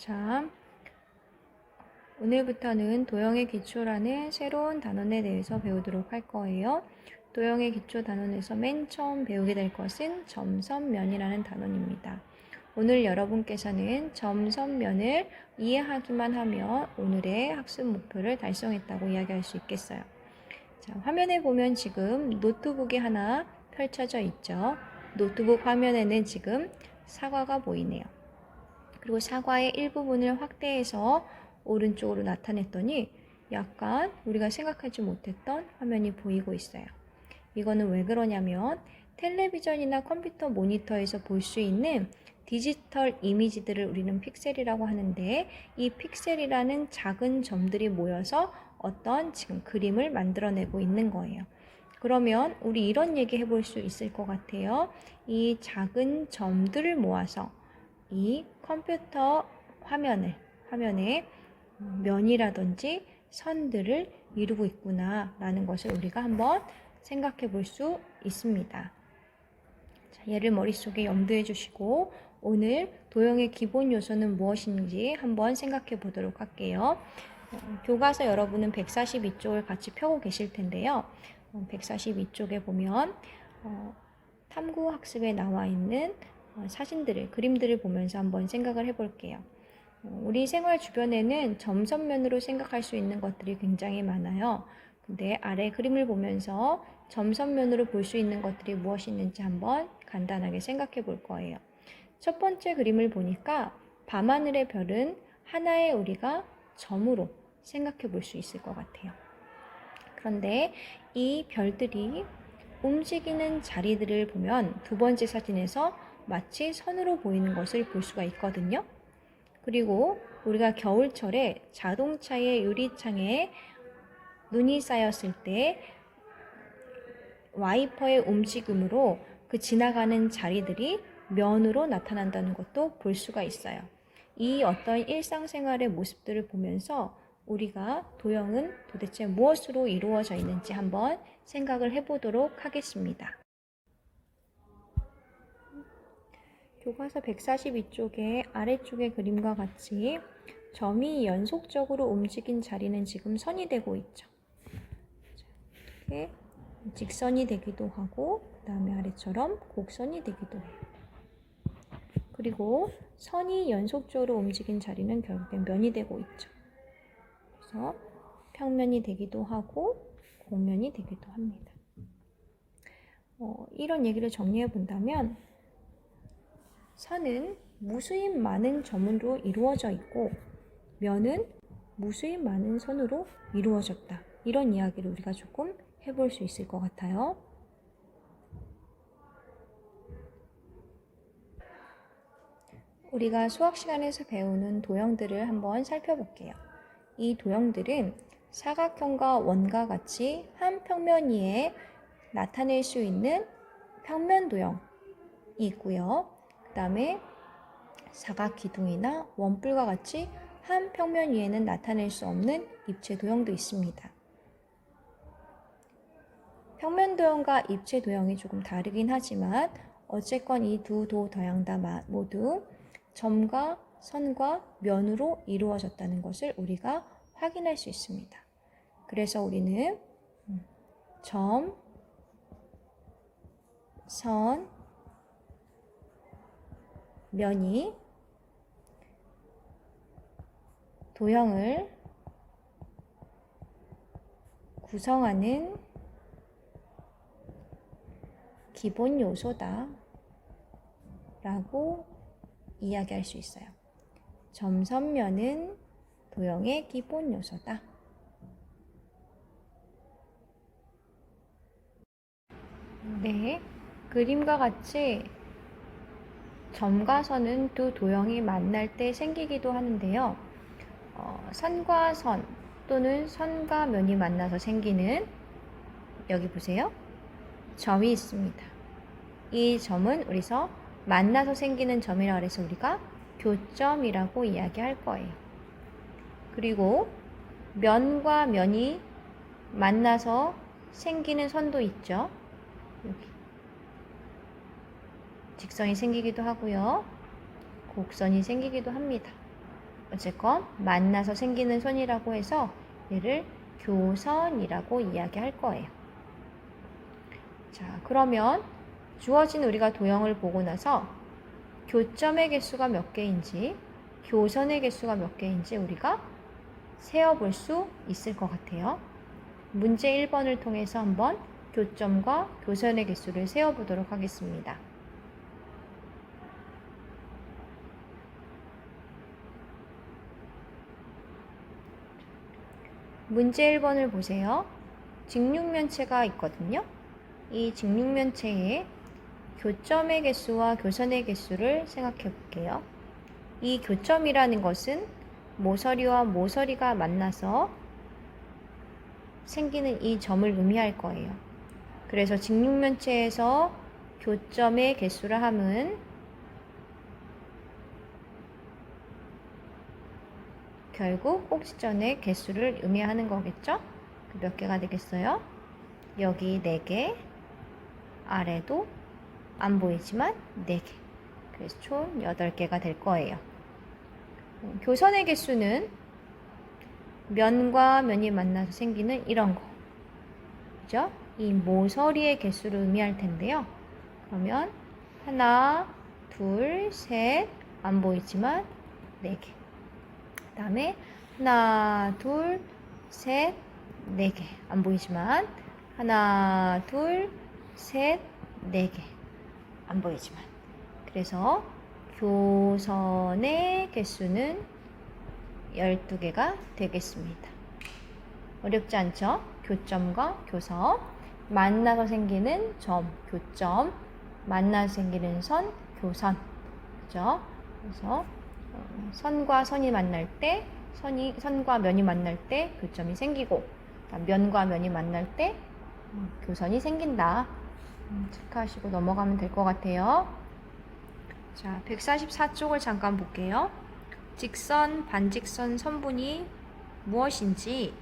자, 오늘부터는 도형의 기초라는 새로운 단원에 대해서 배우도록 할 거예요. 도형의 기초 단원에서 맨 처음 배우게 될 것은 점선면이라는 단원입니다. 오늘 여러분께서는 점선면을 이해하기만 하면 오늘의 학습 목표를 달성했다고 이야기할 수 있겠어요. 자, 화면에 보면 지금 노트북이 하나 펼쳐져 있죠. 노트북 화면에는 지금 사과가 보이네요. 그리고 사과의 일부분을 확대해서 오른쪽으로 나타냈더니 약간 우리가 생각하지 못했던 화면이 보이고 있어요. 이거는 왜 그러냐면 텔레비전이나 컴퓨터 모니터에서 볼 수 있는 디지털 이미지들을 우리는 픽셀이라고 하는데, 이 픽셀이라는 작은 점들이 모여서 어떤 지금 그림을 만들어내고 있는 거예요. 그러면 우리 이런 얘기 해볼 수 있을 것 같아요. 이 작은 점들을 모아서 이 컴퓨터 화면에 면이라든지 선들을 이루고 있구나 라는 것을 우리가 한번 생각해 볼 수 있습니다. 자, 얘를 머릿속에 염두해 주시고 오늘 도형의 기본 요소는 무엇인지 한번 생각해 보도록 할게요. 교과서 여러분은 142쪽을 같이 펴고 계실 텐데요. 142쪽에 보면 탐구학습에 나와 있는 사진들을, 그림들을 보면서 한번 생각을 해볼게요. 우리 생활 주변에는 점선면으로 생각할 수 있는 것들이 굉장히 많아요. 근데 아래 그림을 보면서 점선면으로 볼 수 있는 것들이 무엇이 있는지 한번 간단하게 생각해 볼 거예요. 첫 번째 그림을 보니까 밤하늘의 별은 하나의 우리가 점으로 생각해 볼 수 있을 것 같아요. 그런데 이 별들이 움직이는 자리들을 보면 두 번째 사진에서 마치 선으로 보이는 것을 볼 수가 있거든요. 그리고 우리가 겨울철에 자동차의 유리창에 눈이 쌓였을 때 와이퍼의 움직임으로 그 지나가는 자리들이 면으로 나타난다는 것도 볼 수가 있어요. 이 어떤 일상생활의 모습들을 보면서 우리가 도형은 도대체 무엇으로 이루어져 있는지 한번 생각을 해보도록 하겠습니다. 교과서 142쪽의 아래쪽의 그림과 같이 점이 연속적으로 움직인 자리는 지금 선이 되고 있죠. 이렇게 직선이 되기도 하고 그 다음에 아래처럼 곡선이 되기도 해요. 그리고 선이 연속적으로 움직인 자리는 결국엔 면이 되고 있죠. 그래서 평면이 되기도 하고 곡면이 되기도 합니다. 이런 얘기를 정리해 본다면 선은 무수히 많은 점으로 이루어져 있고 면은 무수히 많은 선으로 이루어졌다. 이런 이야기를 우리가 조금 해볼 수 있을 것 같아요. 우리가 수학 시간에서 배우는 도형들을 한번 살펴볼게요. 이 도형들은 사각형과 원과 같이 한 평면 위에 나타낼 수 있는 평면 도형이 있고요. 그 다음에 사각기둥이나 원뿔과 같이 한 평면 위에는 나타낼 수 없는 입체 도형도 있습니다. 평면 도형과 입체 도형이 조금 다르긴 하지만 어쨌건 이 두 도형 다 모두 점과 선과 면으로 이루어졌다는 것을 우리가 확인할 수 있습니다. 그래서 우리는 점, 선, 면이 도형을 구성하는 기본 요소다 라고 이야기할 수 있어요. 점선면은 도형의 기본 요소다. 네, 그림과 같이 점과 선은 두 도형이 만날 때 생기기도 하는데요. 선과 선 또는 선과 면이 만나서 생기는, 여기 보세요, 점이 있습니다. 이 점은 우리서 만나서 생기는 점이라고 해서 우리가 교점이라고 이야기할 거예요. 그리고 면과 면이 만나서 생기는 선도 있죠. 여기 직선이 생기기도 하고요. 곡선이 생기기도 합니다. 어쨌건 만나서 생기는 선이라고 해서 얘를 교선이라고 이야기할 거예요. 자, 그러면 주어진 우리가 도형을 보고 나서 교점의 개수가 몇 개인지 교선의 개수가 몇 개인지 우리가 세어볼 수 있을 것 같아요. 문제 1번을 통해서 한번 교점과 교선의 개수를 세어보도록 하겠습니다. 문제 1번을 보세요. 직육면체가 있거든요. 이 직육면체의 교점의 개수와 교선의 개수를 생각해 볼게요. 이 교점이라는 것은 모서리와 모서리가 만나서 생기는 이 점을 의미할 거예요. 그래서 직육면체에서 교점의 개수를 함은 결국 꼭지점의 개수를 의미하는 거겠죠? 몇 개가 되겠어요? 여기 4개, 아래도 안 보이지만 4개. 그래서 총 8개가 될 거예요. 교선의 개수는 면과 면이 만나서 생기는 이런 거. 그죠? 이 모서리의 개수를 의미할 텐데요. 그러면 하나, 둘, 셋, 안 보이지만 4개. 그 다음에 하나, 둘, 셋, 4개. 안 보이지만 하나, 둘, 셋, 4개. 안 보이지만. 그래서 교선의 개수는 12개가 되겠습니다. 어렵지 않죠? 교점과 교선. 만나서 생기는 점, 교점. 만나서 생기는 선, 교선. 그죠? 그래서 선과 선이 만날 때, 선과 면이 만날 때 교점이 생기고, 면과 면이 만날 때 교선이 생긴다. 체크하시고 넘어가면 될 것 같아요. 자, 144쪽을 잠깐 볼게요. 직선, 반직선, 선분이 무엇인지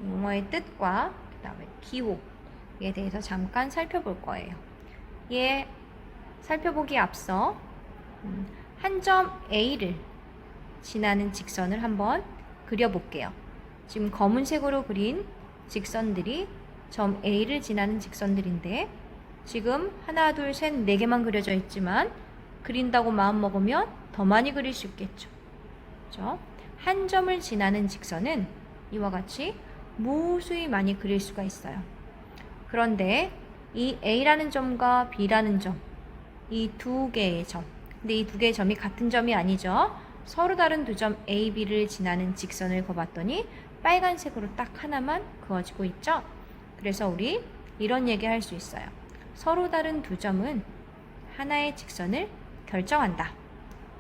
용어의 뜻과 그 다음에 기호에 대해서 잠깐 살펴볼 거예요. 얘 살펴보기 앞서 한 점 A를 지나는 직선을 한번 그려볼게요. 지금 검은색으로 그린 직선들이 점 A를 지나는 직선들인데 지금 하나, 둘, 셋, 4개만 그려져 있지만 그린다고 마음먹으면 더 많이 그릴 수 있겠죠. 그렇죠? 한 점을 지나는 직선은 이와 같이 무수히 많이 그릴 수가 있어요. 그런데 이 A라는 점과 B라는 점, 이 2개의 점, 근데 이 2개의 점이 같은 점이 아니죠. 서로 다른 두 점 A, B를 지나는 직선을 그어봤더니 빨간색으로 딱 하나만 그어지고 있죠. 그래서 우리 이런 얘기 할 수 있어요. 서로 다른 두 점은 하나의 직선을 결정한다.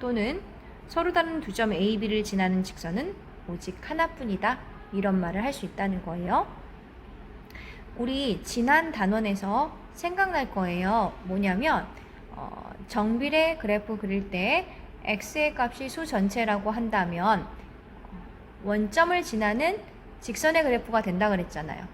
또는 서로 다른 두 점 A, B를 지나는 직선은 오직 하나뿐이다. 이런 말을 할 수 있다는 거예요. 우리 지난 단원에서 생각날 거예요. 뭐냐면 정비례 그래프 그릴 때 x의 값이 수 전체라고 한다면 원점을 지나는 직선의 그래프가 된다 그랬잖아요.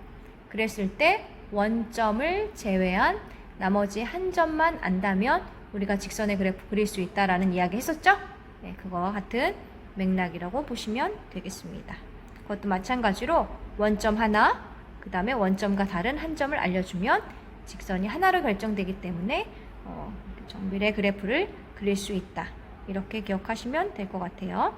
그랬을 때 원점을 제외한 나머지 한 점만 안다면 우리가 직선의 그래프 그릴 수 있다라는 이야기 했었죠? 네, 그거와 같은 맥락이라고 보시면 되겠습니다. 그것도 마찬가지로 원점 하나, 그 다음에 원점과 다른 한 점을 알려주면 직선이 하나로 결정되기 때문에 정비례 그래프를 그릴 수 있다. 이렇게 기억하시면 될 것 같아요.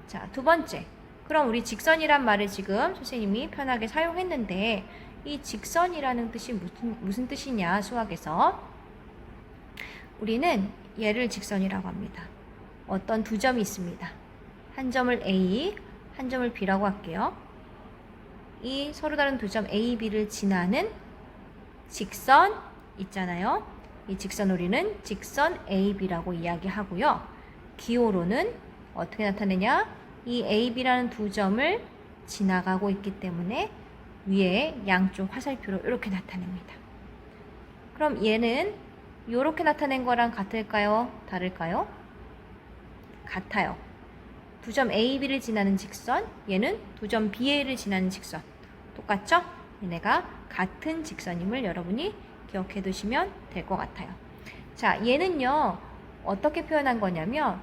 자, 두 번째. 그럼 우리 직선이란 말을 지금 선생님이 편하게 사용했는데 이 직선이라는 뜻이 무슨 뜻이냐, 수학에서. 우리는 얘를 직선이라고 합니다. 어떤 두 점이 있습니다. 한 점을 A, 한 점을 B라고 할게요. 이 서로 다른 두 점 A, B를 지나는 직선 있잖아요. 이 직선 우리는 직선 AB라고 이야기하고요. 기호로는 어떻게 나타내냐? 이 AB라는 두 점을 지나가고 있기 때문에 위에 양쪽 화살표로 이렇게 나타냅니다. 그럼 얘는 이렇게 나타낸 거랑 같을까요? 다를까요? 같아요. 두 점 AB를 지나는 직선, 얘는 두 점 BA를 지나는 직선. 똑같죠? 얘네가 같은 직선임을 여러분이 기억해 두시면 될 것 같아요. 자, 얘는요, 어떻게 표현한 거냐면,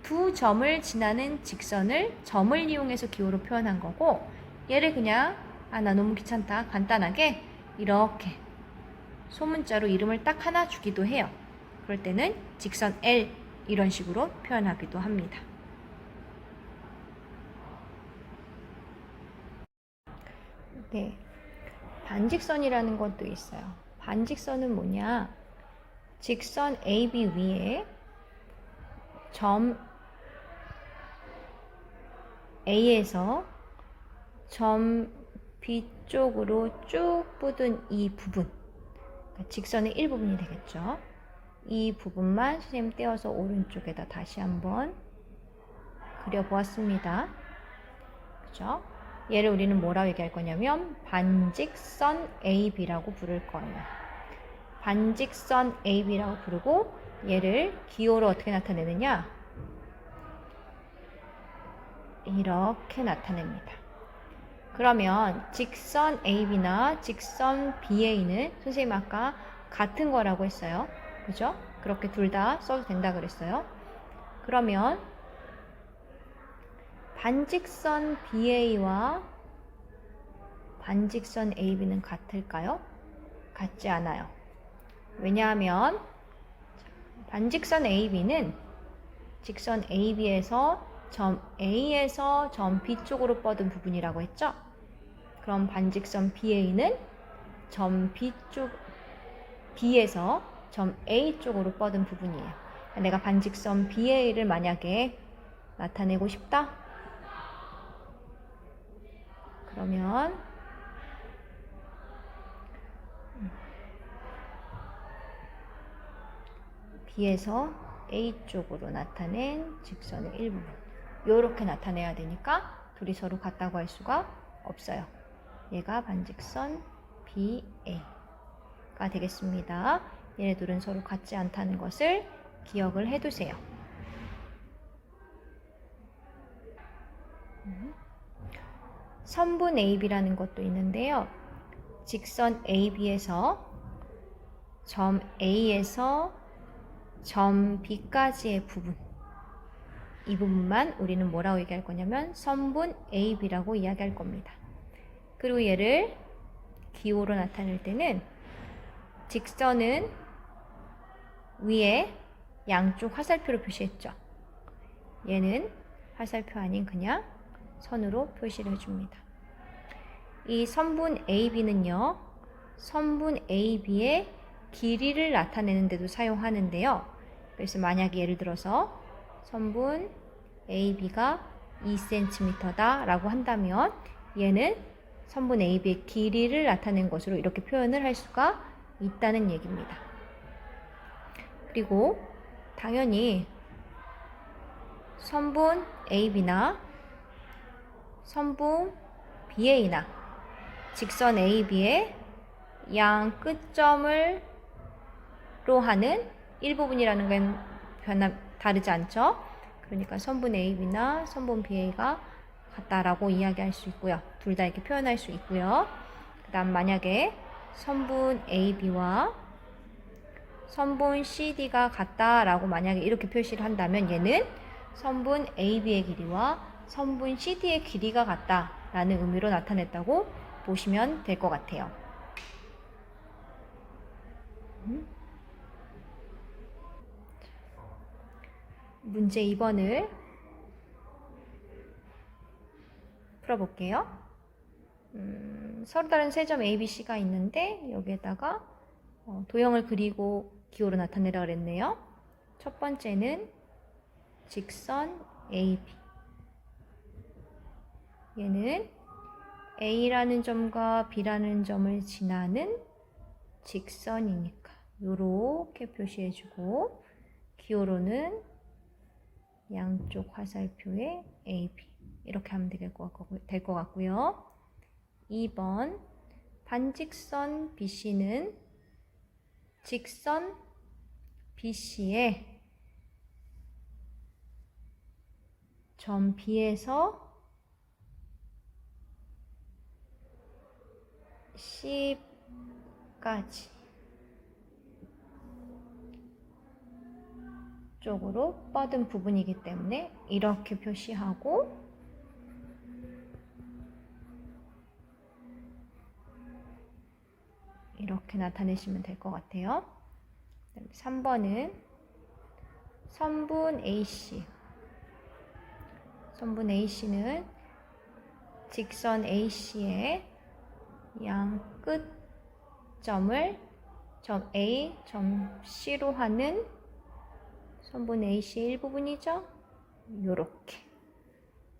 두 점을 지나는 직선을 점을 이용해서 기호로 표현한 거고, 얘를 그냥 나 너무 귀찮다 간단하게 이렇게 소문자로 이름을 딱 하나 주기도 해요. 그럴 때는 직선 L 이런 식으로 표현하기도 합니다. 네, 반직선이라는 것도 있어요. 반직선은 뭐냐? 직선 AB 위에 점 A에서 점 B 쪽으로 쭉 뻗은 이 부분, 그러니까 직선의 일부분이 되겠죠. 이 부분만 선생님 떼어서 오른쪽에다 다시 한번 그려보았습니다. 그죠? 얘를 우리는 뭐라고 얘기할 거냐면 반직선 AB라고 부를 거예요. 반직선 AB라고 부르고 얘를 기호로 어떻게 나타내느냐? 이렇게 나타냅니다. 그러면 직선 AB나 직선 BA는 선생님 아까 같은 거라고 했어요. 그죠? 그렇게 둘 다 써도 된다 그랬어요. 그러면 반직선 BA와 반직선 AB는 같을까요? 같지 않아요. 왜냐하면 반직선 AB는 직선 AB에서 점 A에서 점 B 쪽으로 뻗은 부분이라고 했죠? 그럼 반직선 BA는 점 B 쪽 B에서 점 A 쪽으로 뻗은 부분이에요. 내가 반직선 BA를 만약에 나타내고 싶다? 그러면 B에서 A 쪽으로 나타낸 직선의 일부분, 이렇게 나타내야 되니까 둘이 서로 같다고 할 수가 없어요. 얘가 반직선 BA가 되겠습니다. 얘네들은 서로 같지 않다는 것을 기억을 해두세요. 선분 AB라는 것도 있는데요. 직선 AB에서 점 A에서 점 B까지의 부분, 이 부분만 우리는 뭐라고 얘기할 거냐면 선분 AB라고 이야기할 겁니다. 그리고 얘를 기호로 나타낼 때는 직선은 위에 양쪽 화살표로 표시했죠. 얘는 화살표 아닌 그냥 선으로 표시를 해줍니다. 이 선분 AB는요, 선분 AB의 길이를 나타내는 데도 사용하는데요. 그래서 만약에 예를 들어서 선분 AB가 2cm다 라고 한다면 얘는 선분 AB의 길이를 나타낸 것으로 이렇게 표현을 할 수가 있다는 얘기입니다. 그리고 당연히 선분 AB나 선분 BA나 직선 AB의 양 끝점을 로 하는 일부분이라는 건 다르지 않죠? 그러니까 선분 AB나 선분 BA가 같다라고 이야기할 수 있고요. 둘 다 이렇게 표현할 수 있고요. 그 다음 만약에 선분 AB와 선분 CD가 같다라고 만약에 이렇게 표시를 한다면 얘는 선분 AB의 길이와 선분 CD의 길이가 같다라는 의미로 나타냈다고 보시면 될 것 같아요. 문제 2번을 풀어볼게요. 서로 다른 세 점 A, B, C가 있는데 여기에다가 도형을 그리고 기호로 나타내라 그랬네요. 첫 번째는 직선 AB. 얘는 A라는 점과 B라는 점을 지나는 직선이니까 이렇게 표시해주고 기호로는 양쪽 화살표에 AB 이렇게 하면 될 것 같고요. 2번 반직선 BC는 직선 BC에 점 B에서 C까지 쪽으로 뻗은 부분이기 때문에 이렇게 표시하고 이렇게 나타내시면 될 것 같아요. 3번은 선분 AC. 선분 AC는 직선 AC의 양 끝점을 점 A, 점 C로 하는 선분 AC의 일부분이죠. 요렇게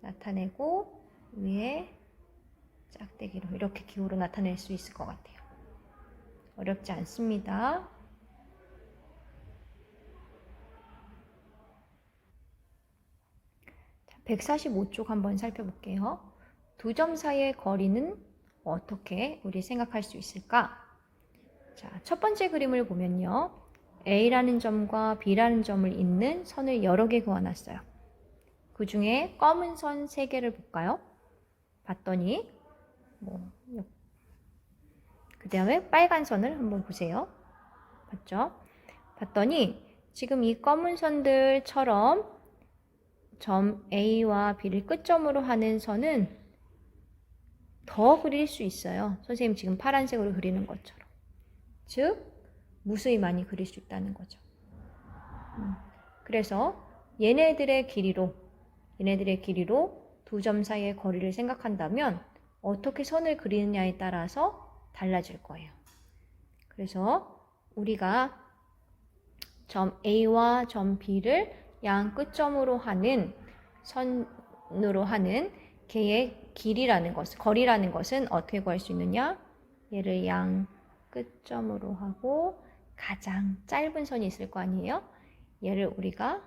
나타내고 위에 짝대기로 이렇게 기호로 나타낼 수 있을 것 같아요. 어렵지 않습니다. 자, 145쪽 한번 살펴볼게요. 두 점 사이의 거리는 어떻게 우리 생각할 수 있을까? 자, 첫 번째 그림을 보면요. A라는 점과 B라는 점을 잇는 선을 여러 개 그어놨어요. 그 중에 검은 선 3개를 볼까요? 봤더니 그 다음에 빨간 선을 한번 보세요. 봤죠? 봤더니 지금 이 검은 선들처럼 점 A와 B를 끝점으로 하는 선은 더 그릴 수 있어요. 선생님 지금 파란색으로 그리는 것처럼. 즉 무수히 많이 그릴 수 있다는 거죠. 그래서 얘네들의 길이로 두 점 사이의 거리를 생각한다면 어떻게 선을 그리느냐에 따라서 달라질 거예요. 그래서 우리가 점 A와 점 B를 양 끝점으로 하는 선으로 하는 걔의 거리라는 것은 어떻게 구할 수 있느냐? 얘를 양 끝점으로 하고 가장 짧은 선이 있을 거 아니에요? 얘를 우리가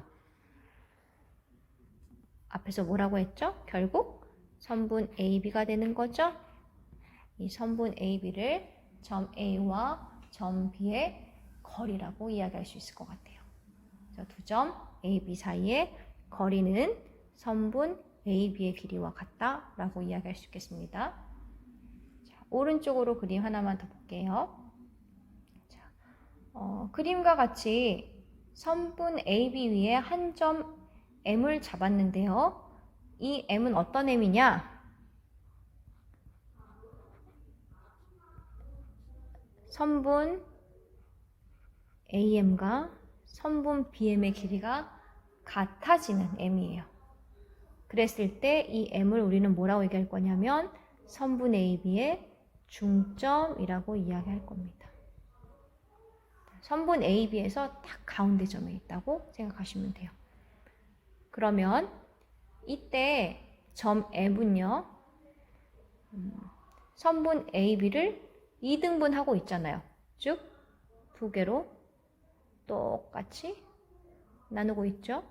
앞에서 뭐라고 했죠? 결국 선분 AB가 되는 거죠? 이 선분 AB를 점 A와 점 B의 거리라고 이야기할 수 있을 것 같아요. 두 점 AB 사이의 거리는 선분 AB의 길이와 같다라고 이야기할 수 있겠습니다. 자, 오른쪽으로 그림 하나만 더 볼게요. 자, 그림과 같이 선분 AB 위에 한 점 M을 잡았는데요. 이 M은 어떤 M이냐? 선분 AM과 선분 BM의 길이가 같아지는 M이에요. 그랬을 때 이 M을 우리는 뭐라고 얘기할 거냐면 선분 AB의 중점이라고 이야기할 겁니다. 선분 AB에서 딱 가운데 점에 있다고 생각하시면 돼요. 그러면 이때 점 M은요. 선분 AB를 2등분하고 있잖아요. 즉, 두 개로 똑같이 나누고 있죠.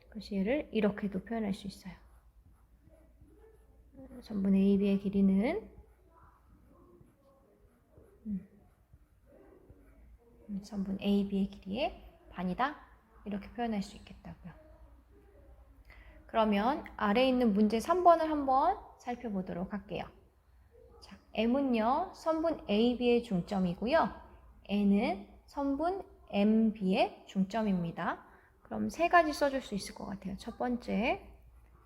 그래서 얘를 이렇게도 표현할 수 있어요. 선분 AB의 길이는 선분 AB의 길이의 반이다. 이렇게 표현할 수 있겠다고요. 그러면 아래에 있는 문제 3번을 한번 살펴보도록 할게요. 자, M은요, 선분 AB의 중점이고요. N은 선분 MB의 중점입니다. 그럼 3가지 써줄 수 있을 것 같아요. 첫 번째,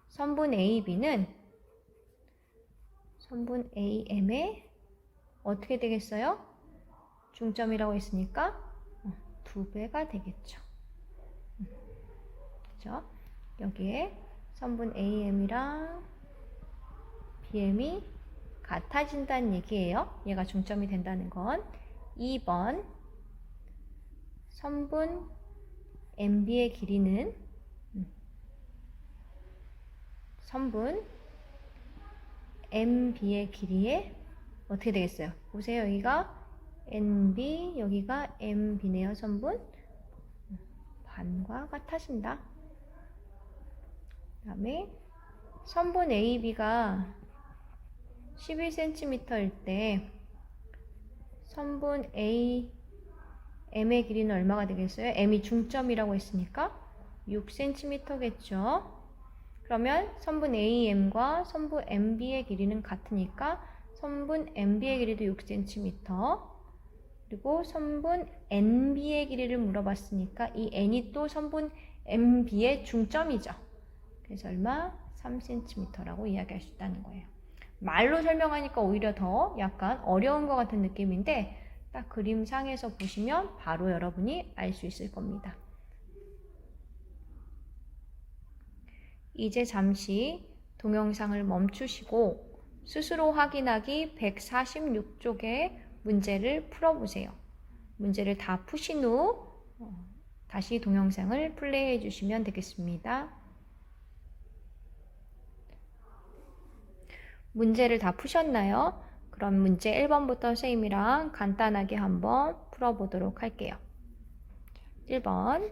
선분 AB는 선분 AM의 어떻게 되겠어요? 중점이라고 했으니까 2배가 되겠죠. 그렇죠? 여기에 선분 AM이랑 BM이 같아진다는 얘기예요. 얘가 중점이 된다는 건. 2번, 선분 MB의 길이는 선분 MB의 길이에 어떻게 되겠어요? 보세요. 여기가 NB, 여기가 MB네요. 선분 반과 같아진다. 그 다음에 선분 AB가 11cm일 때 선분 M의 길이는 얼마가 되겠어요? M이 중점이라고 했으니까 6cm겠죠. 그러면 선분 AM과 선분 MB의 길이는 같으니까 선분 MB의 길이도 6cm, 그리고 선분 NB의 길이를 물어봤으니까 이 N이 또 선분 MB의 중점이죠. 그래서 얼마? 3cm라고 이야기할 수 있다는 거예요. 말로 설명하니까 오히려 더 약간 어려운 것 같은 느낌인데 딱 그림상에서 보시면 바로 여러분이 알 수 있을 겁니다. 이제 잠시 동영상을 멈추시고 스스로 확인하기 146쪽의 문제를 풀어보세요. 문제를 다 푸신 후 다시 동영상을 플레이해 주시면 되겠습니다. 문제를 다 푸셨나요? 그럼 문제 1번부터 선생님이랑 간단하게 한번 풀어보도록 할게요. 1번.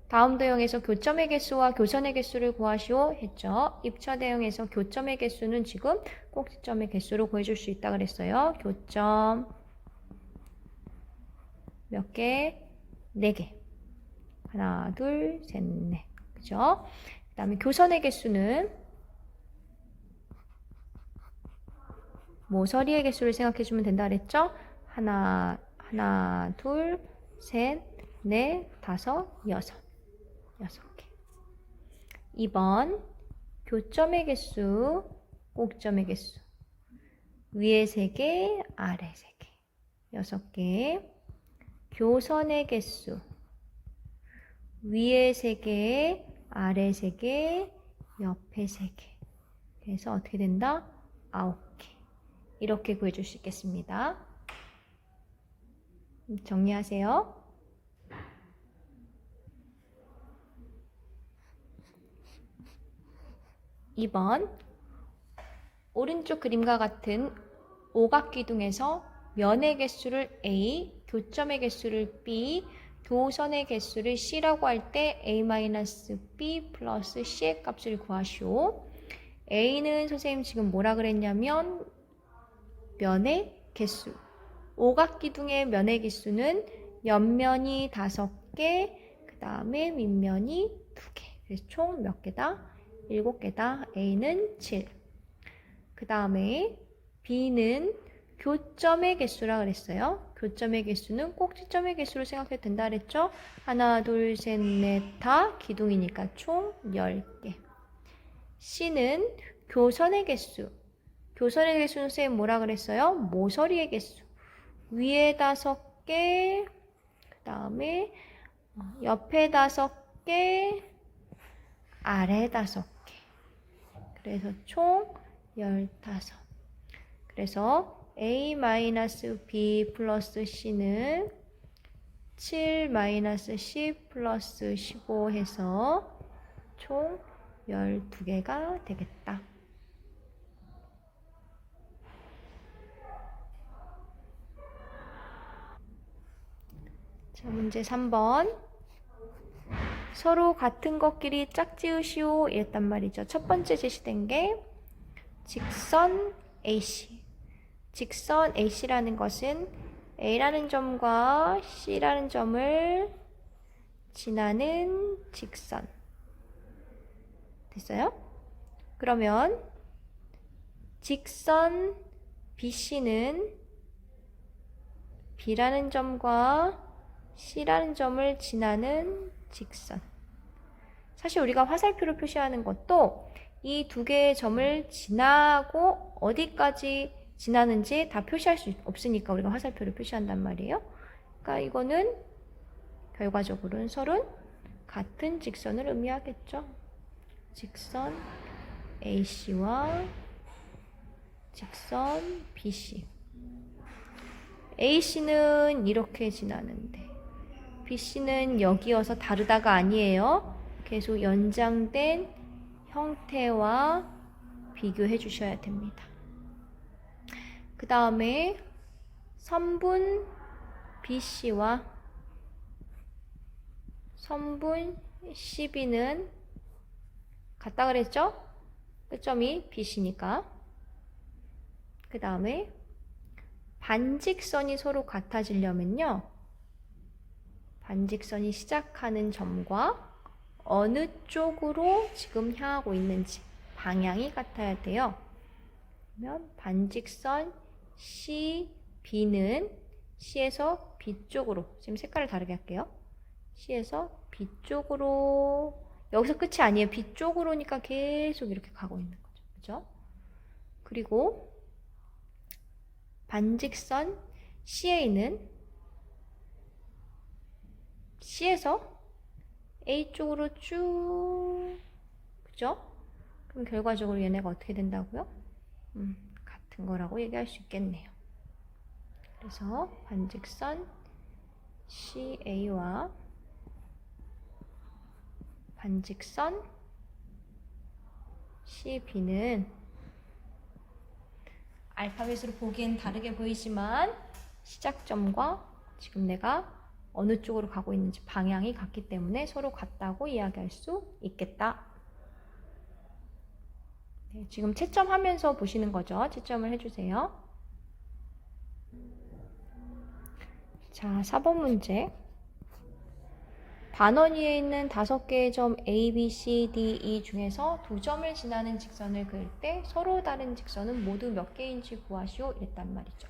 다음 도형에서 교점의 개수와 교선의 개수를 구하시오 했죠. 입차 대형에서 교점의 개수는 지금 꼭지점의 개수로 구해줄 수 있다 그랬어요. 교점 몇 개? 4개. 하나, 둘, 셋, 넷. 그죠? 그 다음에 교선의 개수는 모서리의 개수를 생각해주면 된다 그랬죠? 하나, 둘, 셋, 넷, 다섯, 여섯. 6개. 2번 교점의 개수, 꼭점의 개수. 위에 3개, 아래 3개. 6개. 교선의 개수. 위에 3개, 아래 3개, 옆에 3개. 그래서 어떻게 된다? 9개. 이렇게 구해줄 수 있겠습니다. 정리하세요. 2번 오른쪽 그림과 같은 오각기둥에서 면의 개수를 A, 교점의 개수를 B, 교선의 개수를 C라고 할 때 A-B 플러스 C의 값을 구하시오. A는 선생님 지금 뭐라 그랬냐면 면의 개수. 오각기둥의 면의 개수는 옆면이 5개, 그 다음에 밑면이 2개. 그래서 총 몇 개다? 7개다. A는 7. 그 다음에 B는 교점의 개수라 그랬어요. 교점의 개수는 꼭지점의 개수로 생각해도 된다 그랬죠. 하나, 둘, 셋, 넷, 다 기둥이니까 총 10개. C는 교선의 개수. 교선의 개수는 선생님 뭐라 그랬어요? 모서리의 개수. 위에 5개, 그 다음에 옆에 5개, 아래 5개. 그래서 총 15. 그래서 A-B 플러스 C는 7-C 플러스 15 해서 총 12개가 되겠다. 자, 문제 3번. 서로 같은 것끼리 짝지으시오 이랬단 말이죠. 첫 번째 제시된 게 직선 AC. 직선 AC라는 것은 A라는 점과 C라는 점을 지나는 직선. 됐어요? 그러면 직선 BC는 B라는 점과 C라는 점을 지나는 직선. 사실 우리가 화살표로 표시하는 것도 이 2개의 점을 지나고 어디까지 지나는지 다 표시할 수 없으니까 우리가 화살표로 표시한단 말이에요. 그러니까 이거는 결과적으로는 서로 같은 직선을 의미하겠죠. 직선 AC와 직선 BC. AC는 이렇게 지나는데 BC는 여기여서 다르다가 아니에요. 계속 연장된 형태와 비교해 주셔야 됩니다. 그 다음에 선분 BC와 선분 CB는 같다 그랬죠? 끝점이 BC니까. 그 다음에 반직선이 서로 같아지려면요. 반직선이 시작하는 점과 어느 쪽으로 지금 향하고 있는지 방향이 같아야 돼요. 그러면 반직선 CB는 C에서 B 쪽으로, 지금 색깔을 다르게 할게요. C에서 B 쪽으로, 여기서 끝이 아니에요. B 쪽으로니까 계속 이렇게 가고 있는 거죠. 그죠? 그리고 반직선 CA는 C에서 A 쪽으로 쭉, 그죠? 그럼 결과적으로 얘네가 어떻게 된다고요? 같은 거라고 얘기할 수 있겠네요. 그래서 반직선 CA와 반직선 CB는 알파벳으로 보기엔 다르게 보이지만 시작점과 지금 내가 어느 쪽으로 가고 있는지 방향이 같기 때문에 서로 같다고 이야기할 수 있겠다. 네, 지금 채점하면서 보시는 거죠. 채점을 해주세요. 자, 4번 문제. 반원 위에 있는 5개의 점 A, B, C, D, E 중에서 2점을 지나는 직선을 그을 때 서로 다른 직선은 모두 몇 개인지 구하시오 이랬단 말이죠.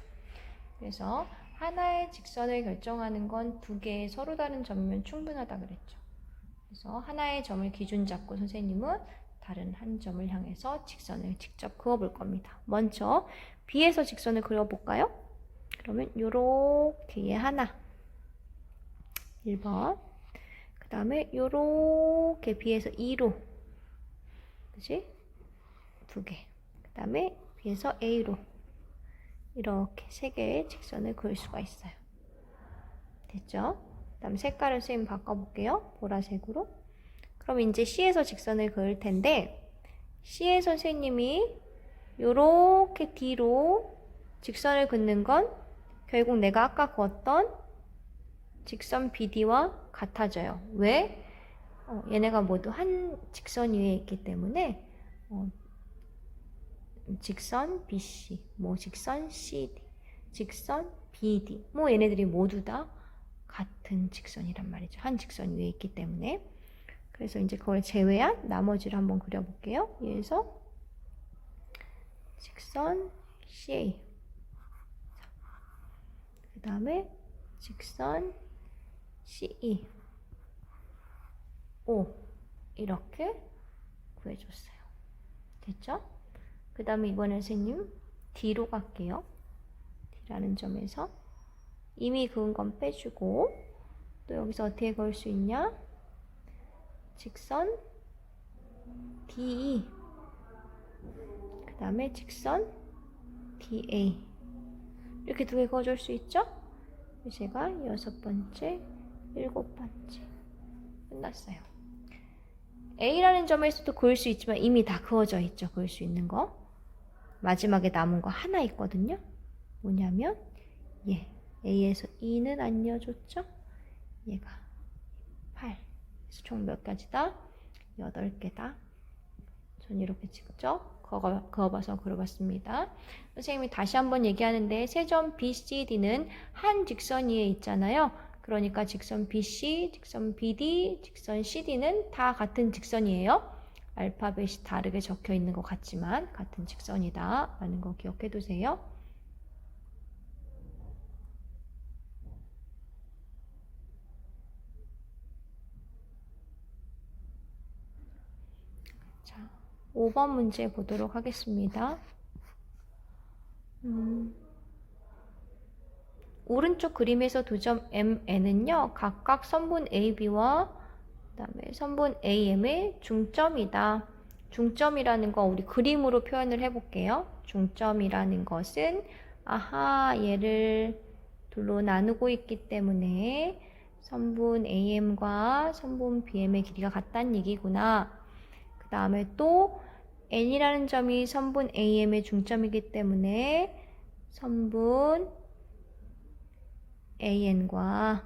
그래서 하나의 직선을 결정하는 건 2개의 서로 다른 점이면 충분하다 그랬죠. 그래서 하나의 점을 기준 잡고 선생님은 다른 한 점을 향해서 직선을 직접 그어볼 겁니다. 먼저 B에서 직선을 그려볼까요? 그러면 요렇게 얘 하나 1번, 그 다음에 요렇게 B에서 2로, 그치? 2개. 그 다음에 B에서 A로 이렇게 3개의 직선을 그을 수가 있어요. 됐죠? 그 다음 색깔을 선생님 바꿔볼게요. 보라색으로. 그럼 이제 C에서 직선을 그을 텐데 C의 선생님이 요렇게 D로 직선을 긋는 건 결국 내가 아까 그었던 직선 BD와 같아져요. 왜? 얘네가 모두 한 직선 위에 있기 때문에 직선 BC, 뭐 직선 CD, 직선 BD, 뭐 얘네들이 모두 다 같은 직선이란 말이죠. 한 직선 위에 있기 때문에. 그래서 이제 그걸 제외한 나머지를 한번 그려볼게요. 여기서 직선 CA, 그 다음에 직선 CE, O 이렇게 구해줬어요. 됐죠? 그 다음에 이번에 선생님 D로 갈게요. D라는 점에서 이미 그은 건 빼주고 또 여기서 어떻게 그을 수 있냐? 직선 DE, 그 다음에 직선 DA 이렇게 2개 그어줄 수 있죠? 제가 6번째, 7번째 끝났어요. A라는 점에서도 그을 수 있지만 이미 다 그어져 있죠. 그을 수 있는 거. 마지막에 남은 거 하나 있거든요. 뭐냐면 얘. A에서 E는 안 이어줬죠? 얘가 8. 그래서 총 몇 가지다? 8개다. 전 이렇게 직접 그어봐서 그려봤습니다. 선생님이 다시 한번 얘기하는데 세 점 BCD는 한 직선 위에 있잖아요. 그러니까 직선 BC, 직선 BD, 직선 CD는 다 같은 직선이에요. 알파벳이 다르게 적혀 있는 것 같지만 같은 직선이다 라는 거 기억해 두세요. 자, 5번 문제 보도록 하겠습니다. 오른쪽 그림에서 두 점 MN은요, 각각 선분 AB와 그다음에 선분 AM의 중점이다. 중점이라는 거 우리 그림으로 표현을 해볼게요. 중점이라는 것은 얘를 둘로 나누고 있기 때문에 선분 AM과 선분 BM의 길이가 같다는 얘기구나. 그 다음에 또 N이라는 점이 선분 AM의 중점이기 때문에 선분 AN과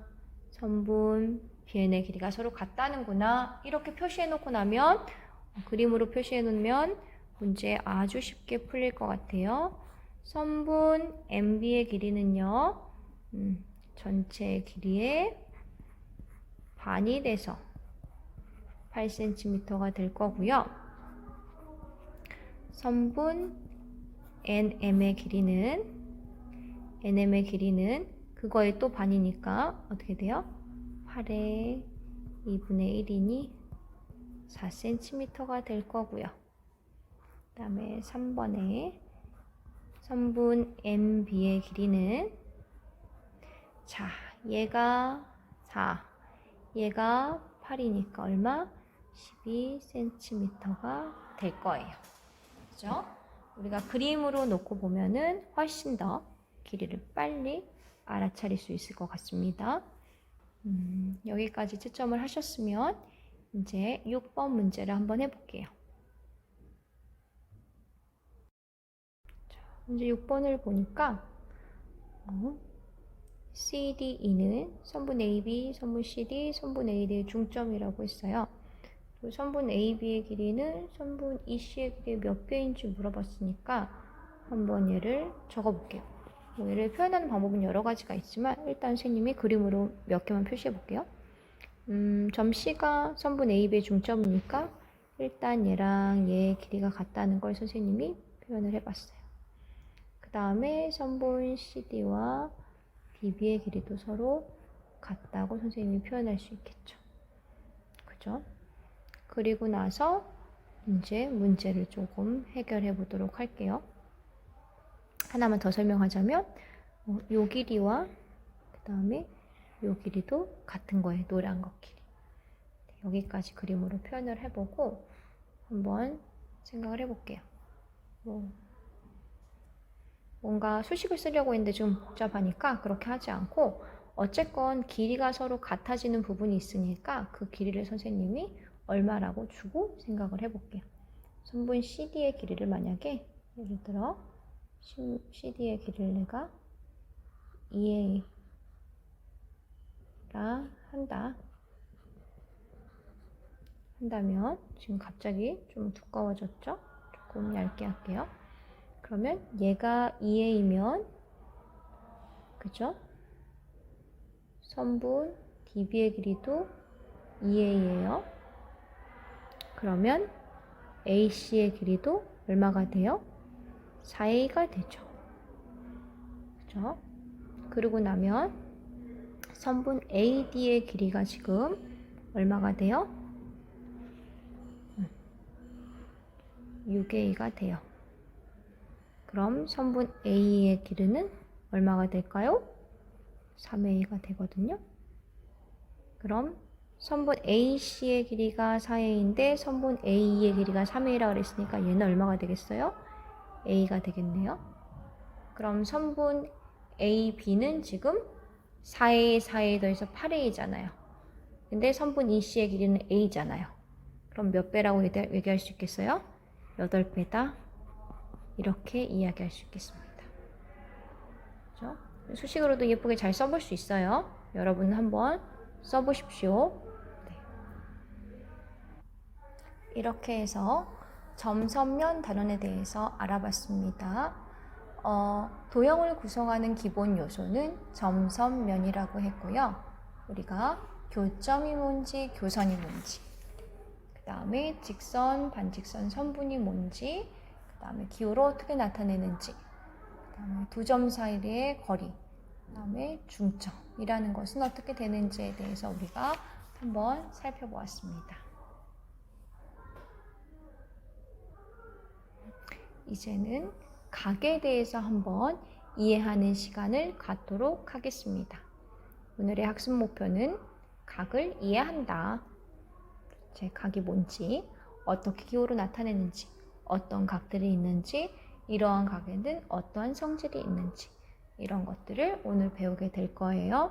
선분 BN의 길이가 서로 같다는구나. 이렇게 표시해 놓고 나면 그림으로 표시해 놓으면 문제 아주 쉽게 풀릴 것 같아요. 선분 MB의 길이는요. 전체 길이의 반이 돼서 8cm가 될 거고요. 선분 NM의 길이는 그거의 또 반이니까 어떻게 돼요? 8의 2분의 1이니 4cm가 될 거고요. 그 다음에 3번에 선분 MB의 길이는, 자, 얘가 4, 얘가 8이니까 얼마? 12cm가 될 거예요. 그죠? 우리가 그림으로 놓고 보면은 훨씬 더 길이를 빨리 알아차릴 수 있을 것 같습니다. 여기까지 채점을 하셨으면 이제 6번 문제를 한번 해볼게요. 자, 이제 6번을 보니까 CDE는 선분 AB, 선분 CD, 선분 AD의 중점이라고 했어요. 또 선분 AB의 길이는 선분 EC의 길이 몇 배인지 물어봤으니까 한번 얘를 적어볼게요. 얘를 표현하는 방법은 여러 가지가 있지만 일단 선생님이 그림으로 몇 개만 표시해 볼게요. 점 C가 선분 AB의 중점이니까 일단 얘랑 얘의 길이가 같다는 걸 선생님이 표현을 해봤어요. 그 다음에 선분 CD와 DB의 길이도 서로 같다고 선생님이 표현할 수 있겠죠. 그죠? 그리고 나서 이제 문제를 조금 해결해 보도록 할게요. 하나만 더 설명하자면 요 길이와 그 다음에 요 길이도 같은 거예요. 노란 거 길이. 여기까지 그림으로 표현을 해보고 한번 생각을 해볼게요. 뭔가 수식을 쓰려고 했는데 좀 복잡하니까 그렇게 하지 않고 어쨌건 길이가 서로 같아지는 부분이 있으니까 그 길이를 선생님이 얼마라고 주고 생각을 해볼게요. 선분 CD의 길이를 만약에 예를 들어 CD의 길이를 내가 2A라 한다면 지금 갑자기 좀 두꺼워졌죠? 조금 얇게 할게요. 그러면 얘가 2A면 그죠? 선분 DB의 길이도 2A예요. 그러면 AC의 길이도 얼마가 돼요? 4A가 되죠. 그죠? 그러고 나면 선분 AD의 길이가 지금 얼마가 돼요? 6A가 돼요. 그럼 선분 A의 길이는 얼마가 될까요? 3A가 되거든요. 그럼 선분 AC의 길이가 4A인데 선분 AE의 길이가 3A라고 그랬으니까 얘는 얼마가 되겠어요? A가 되겠네요. 그럼 선분 AB는 지금 4A, 4A 더해서 8A잖아요. 근데 선분 EC의 길이는 A잖아요. 그럼 몇 배라고 얘기할 수 있겠어요? 8배다. 이렇게 이야기할 수 있겠습니다. 그렇죠? 수식으로도 예쁘게 잘 써볼 수 있어요. 여러분 한번 써보십시오. 네. 이렇게 해서 점선면 단원에 대해서 알아봤습니다. 도형을 구성하는 기본 요소는 점선면이라고 했고요. 우리가 교점이 뭔지, 교선이 뭔지, 그 다음에 직선, 반직선, 선분이 뭔지, 그 다음에 기호로 어떻게 나타내는지, 그 다음에 두 점 사이의 거리, 그 다음에 중점이라는 것은 어떻게 되는지에 대해서 우리가 한번 살펴보았습니다. 이제는 각에 대해서 한번 이해하는 시간을 갖도록 하겠습니다. 오늘의 학습 목표는 각을 이해한다. 제 각이 뭔지, 어떻게 기호로 나타내는지, 어떤 각들이 있는지, 이러한 각에는 어떠한 성질이 있는지 이런 것들을 오늘 배우게 될 거예요.